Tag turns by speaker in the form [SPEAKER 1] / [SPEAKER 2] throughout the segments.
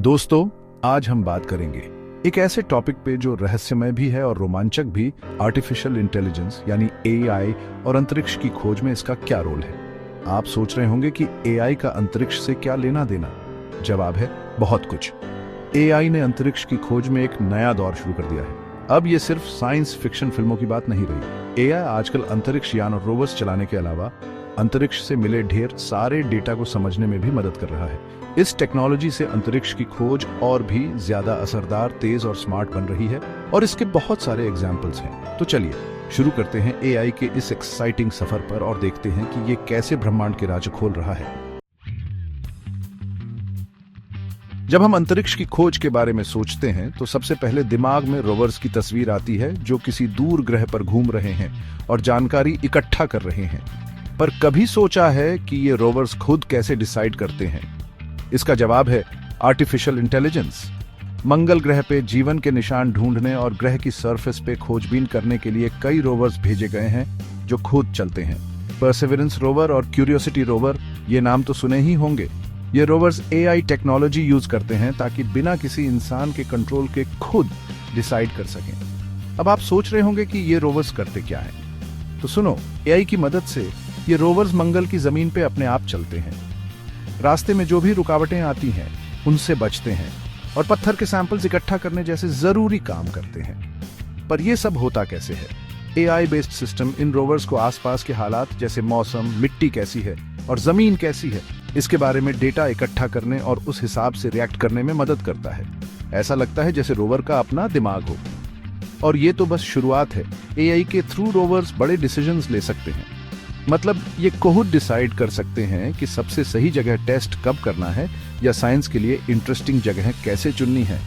[SPEAKER 1] दोस्तों, आज हम बात करेंगे एक ऐसे टॉपिक पे जो रहस्यमय भी है और रोमांचक भी। आर्टिफिशियल इंटेलिजेंस यानी एआई और अंतरिक्ष की खोज में इसका क्या रोल है। आप सोच रहे होंगे कि एआई का अंतरिक्ष से क्या लेना देना। जवाब है बहुत कुछ। एआई ने अंतरिक्ष की खोज में एक नया दौर शुरू कर दिया है। अब ये सिर्फ साइंस फिक्शन फिल्मों की बात नहीं रही। एआई आजकल अंतरिक्ष यान और रोवर्स चलाने के अलावा अंतरिक्ष से मिले ढेर सारे डेटा को समझने में भी मदद कर रहा है। इस टेक्नोलॉजी से अंतरिक्ष की खोज और भी ज्यादा असरदार, तेज और स्मार्ट बन रही है और इसके बहुत सारे एग्जाम्पल्स हैं। तो चलिए शुरू करते हैं एआई के इस एक्साइटिंग सफर पर और देखते हैं कि ये कैसे ब्रह्मांड के राज खोल रहा है। जब हम अंतरिक्ष की खोज के बारे में सोचते हैं तो सबसे पहले दिमाग में रोवर्स की तस्वीर आती है जो किसी दूर ग्रह पर घूम रहे हैं और जानकारी इकट्ठा कर रहे हैं। पर कभी सोचा है कि ये रोवर्स खुद कैसे डिसाइड करते हैं? इसका जवाब है आर्टिफिशियल इंटेलिजेंस। मंगल ग्रह पे जीवन के निशान ढूंढने और ग्रह की सरफेस पे खोजबीन करने के लिए कई रोवर्स भेजे गए हैं जो खुद चलते हैं। परसेवरेंस रोवर और क्यूरियोसिटी रोवर, ये नाम तो सुने ही होंगे। ये रोवर्स एआई टेक्नोलॉजी यूज करते हैं ताकि बिना किसी इंसान के कंट्रोल के खुद डिसाइड कर सकें। अब आप सोच रहे होंगे कि ये रोवर्स करते क्या है, तो सुनो। एआई की मदद से ये रोवर्स मंगल की जमीन पे अपने आप चलते हैं, रास्ते में जो भी रुकावटें आती हैं उनसे बचते हैं और पत्थर के सैंपल्स इकट्ठा करने जैसे जरूरी काम करते हैं। पर यह सब होता कैसे है? एआई बेस्ड सिस्टम इन रोवर्स को आसपास के हालात जैसे मौसम, मिट्टी कैसी है और जमीन कैसी है, इसके बारे में डेटा इकट्ठा करने और उस हिसाब से रिएक्ट करने में मदद करता है। ऐसा लगता है जैसे रोवर का अपना दिमाग हो। और ये तो बस शुरुआत है। एआई के थ्रू रोवर्स बड़े डिसीजंस ले सकते हैं। मतलब ये खुद डिसाइड कर सकते हैं कि सबसे सही जगह टेस्ट कब करना है या साइंस के लिए इंटरेस्टिंग जगह कैसे चुननी है।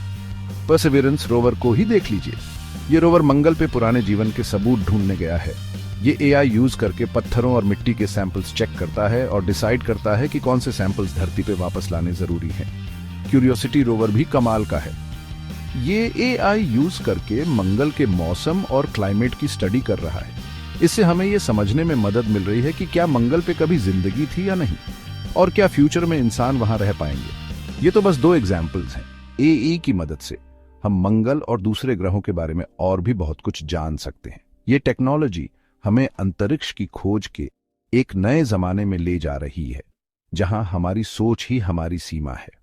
[SPEAKER 1] परसेवरेंस रोवर को ही देख लीजिए। ये रोवर मंगल पे पुराने जीवन के सबूत ढूंढने गया है। ये एआई यूज करके पत्थरों और मिट्टी के सैंपल्स चेक करता है और डिसाइड करता है कि कौन से सैंपल्स धरती पे वापस लाने जरूरी हैं। क्यूरियोसिटी रोवर भी कमाल का है। ये एआई यूज करके मंगल के मौसम और क्लाइमेट की स्टडी कर रहा है। इससे हमें यह समझने में मदद मिल रही है कि क्या मंगल पे कभी जिंदगी थी या नहीं, और क्या फ्यूचर में इंसान वहां रह पाएंगे। ये तो बस दो एग्जाम्पल्स हैं। एआई की मदद से हम मंगल और दूसरे ग्रहों के बारे में और भी बहुत कुछ जान सकते हैं। ये टेक्नोलॉजी हमें अंतरिक्ष की खोज के एक नए जमाने में ले जा रही है, जहां हमारी सोच ही हमारी सीमा है।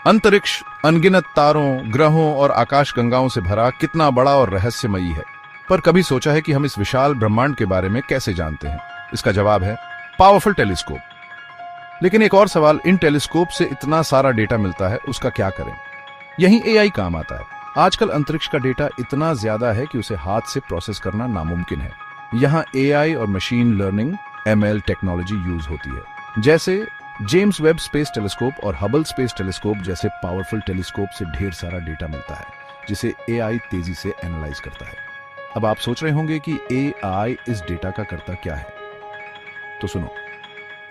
[SPEAKER 1] अंतरिक्ष अनगिनत तारों, ग्रहों और आकाशगंगाओं से भरा कितना बड़ा और रहस्यमयी है। पर कभी सोचा है कि हम इस विशाल ब्रह्मांड के बारे में कैसे जानते हैं? इसका जवाब है पावरफुल टेलीस्कोप। लेकिन एक और सवाल, इन टेलीस्कोप से इतना सारा डेटा मिलता है, उसका क्या करें? यही एआई काम आता है। आजकल अंतरिक्ष का डेटा इतना ज्यादा है कि उसे हाथ से प्रोसेस करना नामुमकिन है। यहाँ एआई और machine learning ML technology use होती है। जैसे जेम्स वेब स्पेस टेलीस्कोप और हबल स्पेस टेलीस्कोप जैसे पावरफुल टेलीस्कोप से ढेर सारा डेटा मिलता है जिसे एआई तेजी से एनालाइज करता है। अब आप सोच रहे होंगे कि एआई इस डेटा का करता क्या है, तो सुनो।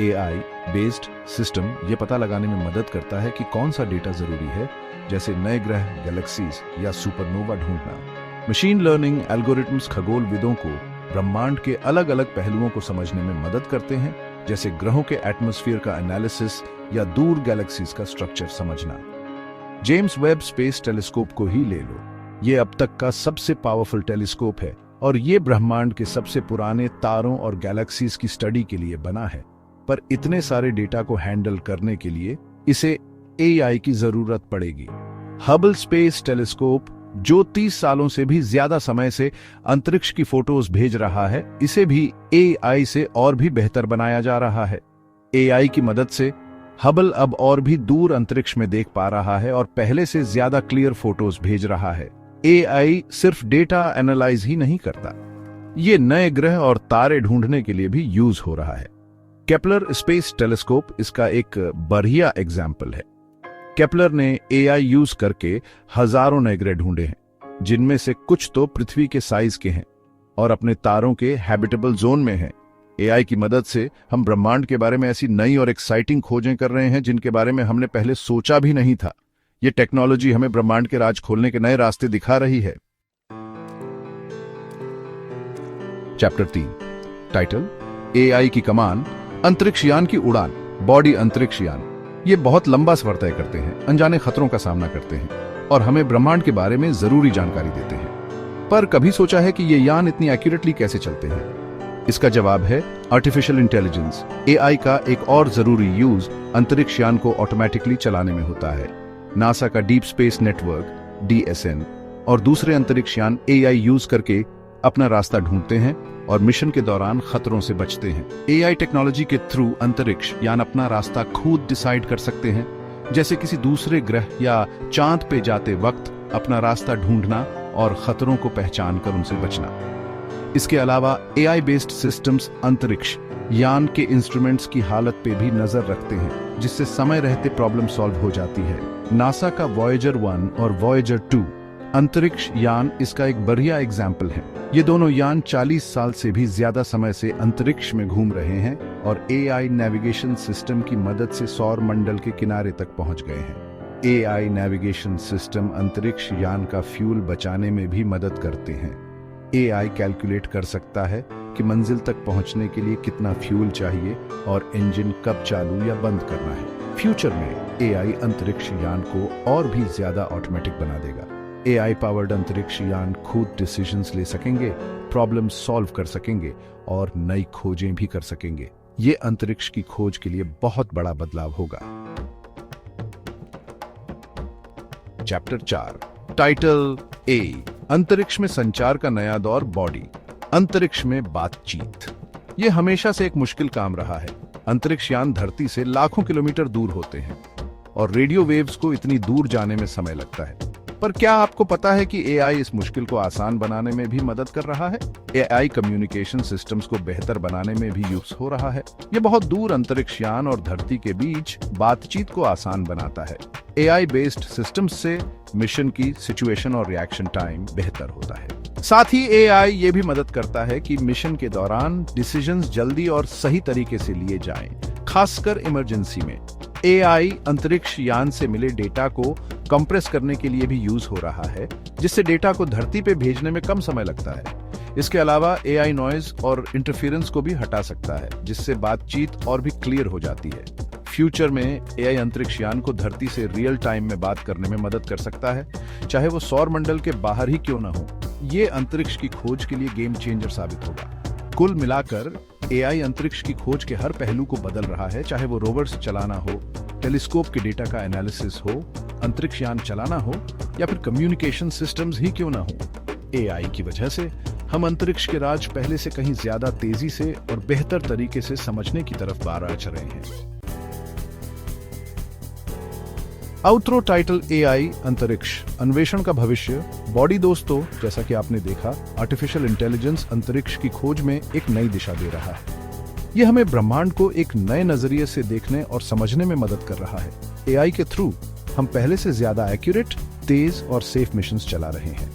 [SPEAKER 1] एआई बेस्ड सिस्टम ये पता लगाने में मदद करता है कि कौन सा डेटा जरूरी है, जैसे नए ग्रह, गैलेक्सीज या सुपरनोवा ढूंढना। मशीन लर्निंग एल्गोरिथम्स खगोलविदों को ब्रह्मांड के अलग अलग पहलुओं को समझने में मदद करते हैं, जैसे ग्रहों के एटमॉस्फेयर का एनालिसिस या दूर गैलेक्सीज का स्ट्रक्चर समझना। जेम्स वेब स्पेस टेलीस्कोप को ही ले लो। ये अब तक का सबसे पावरफुल टेलीस्कोप है और ये ब्रह्मांड के सबसे पुराने तारों और गैलेक्सीज की स्टडी के लिए बना है। पर इतने सारे डेटा को हैंडल करने के लिए इसे एआई की जरूरत पड़ेगी। हबल स्पेस टेलीस्कोप, जो 30 सालों से भी ज्यादा समय से अंतरिक्ष की फोटोज भेज रहा है, इसे भी एआई से और भी बेहतर बनाया जा रहा है। एआई की मदद से हबल अब और भी दूर अंतरिक्ष में देख पा रहा है और पहले से ज्यादा क्लियर फोटोज भेज रहा है। एआई सिर्फ डेटा एनालाइज ही नहीं करता, ये नए ग्रह और तारे ढूंढने के लिए भी यूज हो रहा है। केपलर स्पेस टेलीस्कोप इसका एक बढ़िया एग्जाम्पल है। केपलर ने एआई यूज करके हजारों नए ग्रह ढूंढे हैं, जिनमें से कुछ तो पृथ्वी के साइज के हैं और अपने तारों के हैबिटेबल जोन में हैं। एआई की मदद से हम ब्रह्मांड के बारे में ऐसी नई और एक्साइटिंग खोजें कर रहे हैं जिनके बारे में हमने पहले सोचा भी नहीं था। ये टेक्नोलॉजी हमें ब्रह्मांड के राज खोलने के नए रास्ते दिखा रही है। चैप्टर 3, टाइटल एआई की कमान, अंतरिक्ष यान की उड़ान, बॉडी अंतरिक्ष यान। ये बहुत लंबा सफर तय करते हैं, अनजाने खतरों का सामना करते हैं और हमें ब्रह्मांड के बारे में जरूरी जानकारी देते हैं। पर कभी सोचा है कि ये यान इतनी एक्यूरेटली कैसे चलते हैं? इसका जवाब है आर्टिफिशियल इंटेलिजेंस, एआई का एक और जरूरी यूज अंतरिक्ष यान को ऑटोमेटिकली चलाने में होता है। नासा का डीप स्पेस नेटवर्क DSN और दूसरे अंतरिक्ष यान एआई यूज करके अपना रास्ता ढूंढते हैं और मिशन के दौरान खतरों से बचते हैं। एआई टेक्नोलॉजी के थ्रू अंतरिक्ष यान अपना रास्ता खुद डिसाइड कर सकते हैं, जैसे किसी दूसरे ग्रह या चांद पे जाते वक्त अपना रास्ता ढूंढना और खतरों को पहचान कर उनसे बचना। इसके अलावा एआई बेस्ड सिस्टम्स अंतरिक्ष यान के इंस्ट्रूमेंट्स की हालत पे भी नजर रखते हैं, जिससे समय रहते प्रॉब्लम सॉल्व हो जाती है। नासा का वॉयेजर 1 और वॉयेजर 2 अंतरिक्ष यान इसका एक बढ़िया एग्जाम्पल है। ये दोनों यान 40 साल से भी ज्यादा समय से अंतरिक्ष में घूम रहे हैं और एआई नेविगेशन सिस्टम की मदद से सौर मंडल के किनारे तक पहुंच गए हैं। एआई नेविगेशन सिस्टम अंतरिक्ष यान का फ्यूल बचाने में भी मदद करते हैं। एआई कैलकुलेट कर सकता है कि मंजिल तक पहुंचने के लिए कितना फ्यूल चाहिए और इंजन कब चालू या बंद करना है। फ्यूचर में एआई अंतरिक्ष यान को और भी ज्यादा ऑटोमेटिक बना देगा। एआई पावर्ड अंतरिक्ष यान खुद डिसीजंस ले सकेंगे, प्रॉब्लम सॉल्व कर सकेंगे और नई खोजें भी कर सकेंगे। ये अंतरिक्ष की खोज के लिए बहुत बड़ा बदलाव होगा। चैप्टर 4 टाइटल ए, अंतरिक्ष में संचार का नया दौर, बॉडी। अंतरिक्ष में बातचीत ये हमेशा से एक मुश्किल काम रहा है। अंतरिक्ष यान धरती से लाखों किलोमीटर दूर होते हैं और रेडियो वेव्स को इतनी दूर जाने में समय लगता है। पर क्या आपको पता है कि एआई इस मुश्किल को आसान बनाने में भी मदद कर रहा है? एआई कम्युनिकेशन सिस्टम्स को बेहतर बनाने में भी यूज हो रहा है। ये बहुत दूर अंतरिक्ष यान और धरती के बीच बातचीत को आसान बनाता है। एआई बेस्ड सिस्टम्स से मिशन की सिचुएशन और रिएक्शन टाइम बेहतर होता है। साथ ही एआई ये भी मदद करता है कि मिशन के दौरान डिसीजंस जल्दी और सही तरीके से लिए जाएं, खासकर इमरजेंसी में। एआई अंतरिक्ष यान से मिले डेटा को कंप्रेस करने के लिए भी यूज हो रहा है, जिससे डेटा को धरती पे भेजने में कम समय लगता है। इसके अलावा एआई नॉइज और इंटरफेरेंस को भी हटा सकता है, जिससे बातचीत और भी क्लियर हो जाती है। फ्यूचर में एआई अंतरिक्ष यान को धरती से रियल टाइम में बात करने में मदद कर सकता है, चाहे वो सौर मंडल के बाहर ही क्यों न हो। ये अंतरिक्ष की खोज के लिए गेम चेंजर साबित होगा। कुल मिलाकर एआई अंतरिक्ष की खोज के हर पहलू को बदल रहा है, चाहे वो रोवर्स चलाना हो, टेलीस्कोप के डेटा का एनालिसिस हो, अंतरिक्ष यान चलाना हो या फिर कम्युनिकेशन सिस्टम्स ही क्यों ना हो। एआई की वजह से हम अंतरिक्ष के राज पहले से कहीं ज्यादा तेजी से और बेहतर तरीके से समझने की तरफ बाराच रहे हैं। आउटरो टाइटल एआई अंतरिक्ष अन्वेषण का भविष्य, बॉडी। दोस्तों, जैसा कि आपने देखा, आर्टिफिशियल इंटेलिजेंस अंतरिक्ष की खोज में एक नई दिशा दे रहा है। ये हमें ब्रह्मांड को एक नए नजरिए से देखने और समझने में मदद कर रहा है। एआई के थ्रू हम पहले से ज्यादा एक्यूरेट, तेज और सेफ मिशंस चला रहे हैं।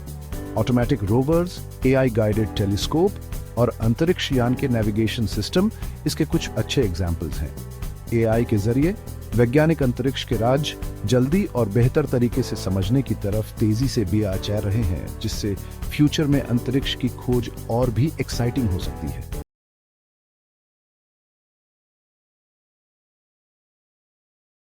[SPEAKER 1] Automatic rovers, AI guided telescope और अंतरिक्ष यान के नेविगेशन सिस्टम इसके कुछ अच्छे एग्जाम्पल्स हैं। एआई के जरिए वैज्ञानिक अंतरिक्ष के राज जल्दी और बेहतर तरीके से समझने की तरफ तेजी से भी आगे रहे हैं, जिससे फ्यूचर में अंतरिक्ष की खोज और भी एक्साइटिंग हो सकती है।